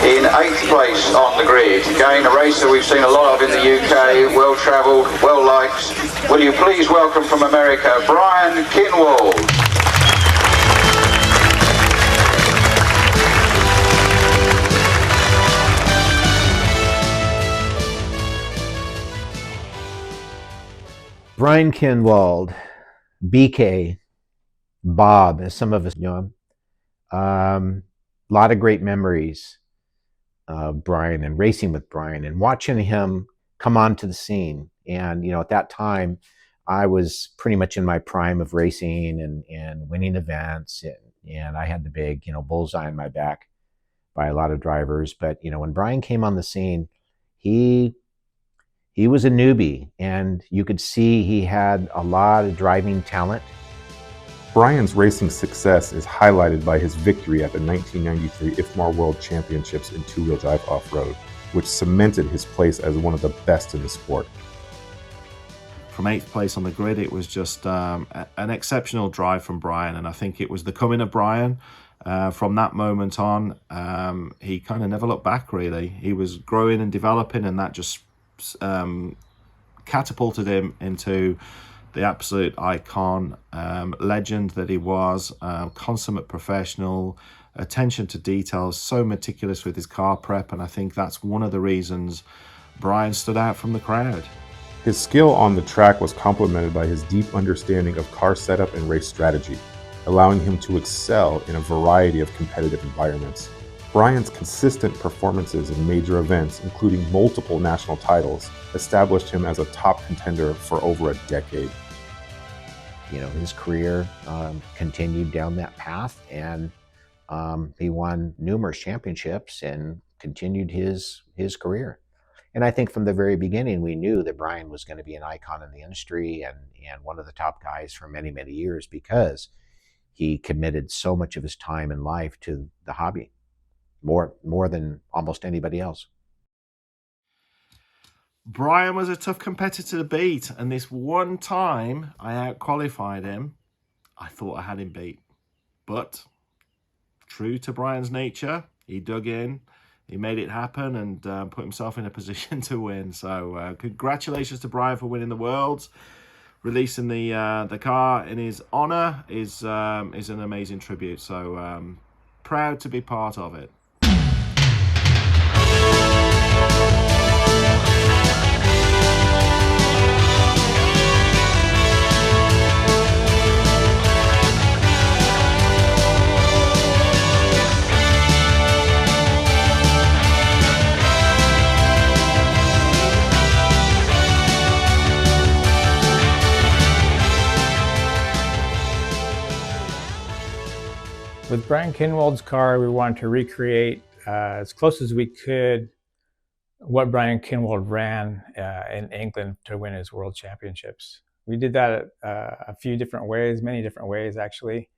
in 8th place on the grid. Again, a racer we've seen a lot of in the UK, well travelled, well liked. Will you please welcome from America, Brian Kinwald. Brian Kinwald, BK, Bob, as some of us know him. A lot of great memories of Brian and racing with Brian and watching him come onto the scene. And, at that time, I was pretty much in my prime of racing and winning events. And I had the big, bullseye on my back by a lot of drivers. But, when Brian came on the scene, he was a newbie, and you could see he had a lot of driving talent. Brian's racing success is highlighted by his victory at the 1993 IFMAR World Championships in two-wheel drive off-road, which cemented his place as one of the best in the sport. From 8th place on the grid, it was just an exceptional drive from Brian, and I think it was the coming of Brian. From that moment on, he kind of never looked back, really. He was growing and developing, and that just catapulted him into the absolute icon, legend that he was, consummate professional, attention to detail, so meticulous with his car prep, and I think that's one of the reasons Brian stood out from the crowd. His skill on the track was complemented by his deep understanding of car setup and race strategy, allowing him to excel in a variety of competitive environments. Brian's consistent performances in major events, including multiple national titles, established him as a top contender for over a decade. His career continued down that path, and he won numerous championships and continued his career. And I think from the very beginning, we knew that Brian was going to be an icon in the industry and one of the top guys for many, many years, because he committed so much of his time and life to the hobby. More than almost anybody else. Brian was a tough competitor to beat, and this one time I out-qualified him, I thought I had him beat. But true to Brian's nature, he dug in, he made it happen, and put himself in a position to win. So congratulations to Brian for winning the Worlds. Releasing the car in his honor is an amazing tribute. So proud to be part of it. With Brian Kinwald's car, we wanted to recreate as close as we could what Brian Kinwald ran in England to win his world championships. We did that a few different ways, many different ways actually.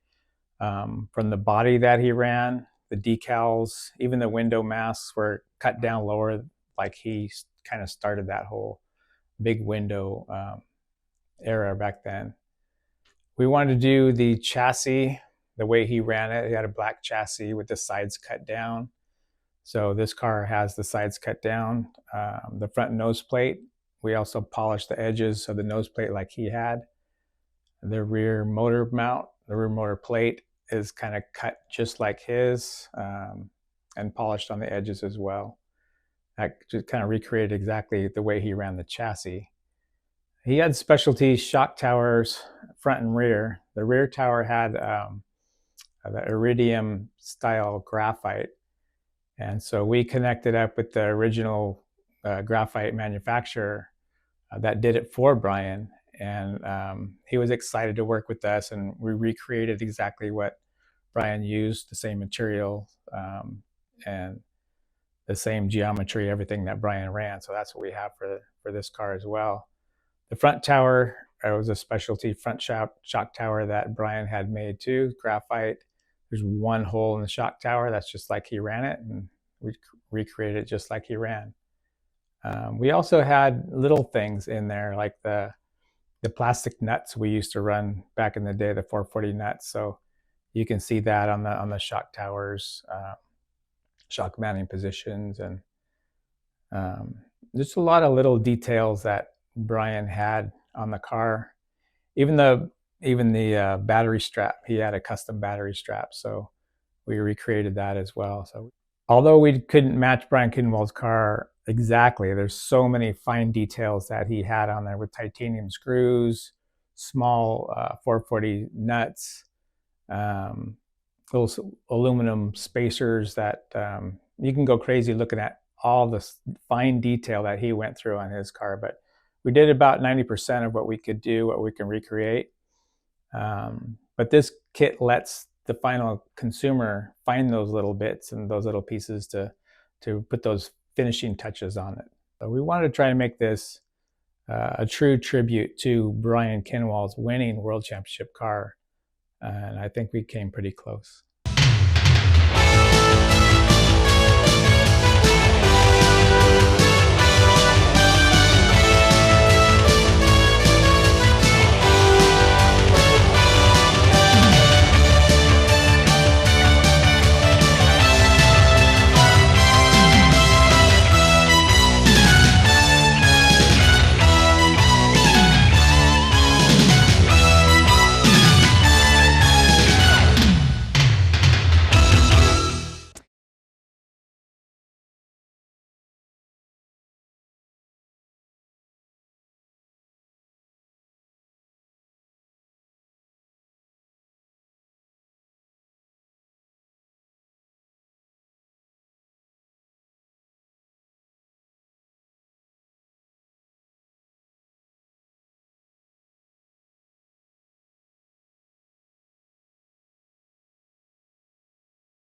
From the body that he ran, the decals, even the window masks were cut down lower, like he kind of started that whole big window era back then. We wanted to do the chassis the way he ran it. He had a black chassis with the sides cut down. So this car has the sides cut down. The front nose plate, we also polished the edges of the nose plate like he had. The rear motor mount, the rear motor plate is kind of cut just like his and polished on the edges as well. That just kind of recreated exactly the way he ran the chassis. He had specialty shock towers, front and rear. The rear tower had the iridium style graphite. And so we connected up with the original graphite manufacturer that did it for Brian. And he was excited to work with us, and we recreated exactly what Brian used, the same material and the same geometry, everything that Brian ran. So that's what we have for this car as well. The front tower was a specialty front shock tower that Brian had made too, graphite. There's one hole in the shock tower that's just like he ran it, and we recreated it just like he ran. We also had little things in there like the plastic nuts we used to run back in the day, the 440 nuts. So you can see that on the shock towers. shock mounting positions, and just a lot of little details that Brian had on the car. Even the battery strap, he had a custom battery strap, so we recreated that as well. So although we couldn't match Brian Kinwald's car exactly, there's so many fine details that he had on there with titanium screws, small 440 nuts, little aluminum spacers that you can go crazy looking at all the fine detail that he went through on his car. But we did about 90% of what we could do, what we can recreate. But this kit lets the final consumer find those little bits and those little pieces to put those finishing touches on it. So we wanted to try to make this a true tribute to Brian Kinwald's winning World Championship car. And I think we came pretty close.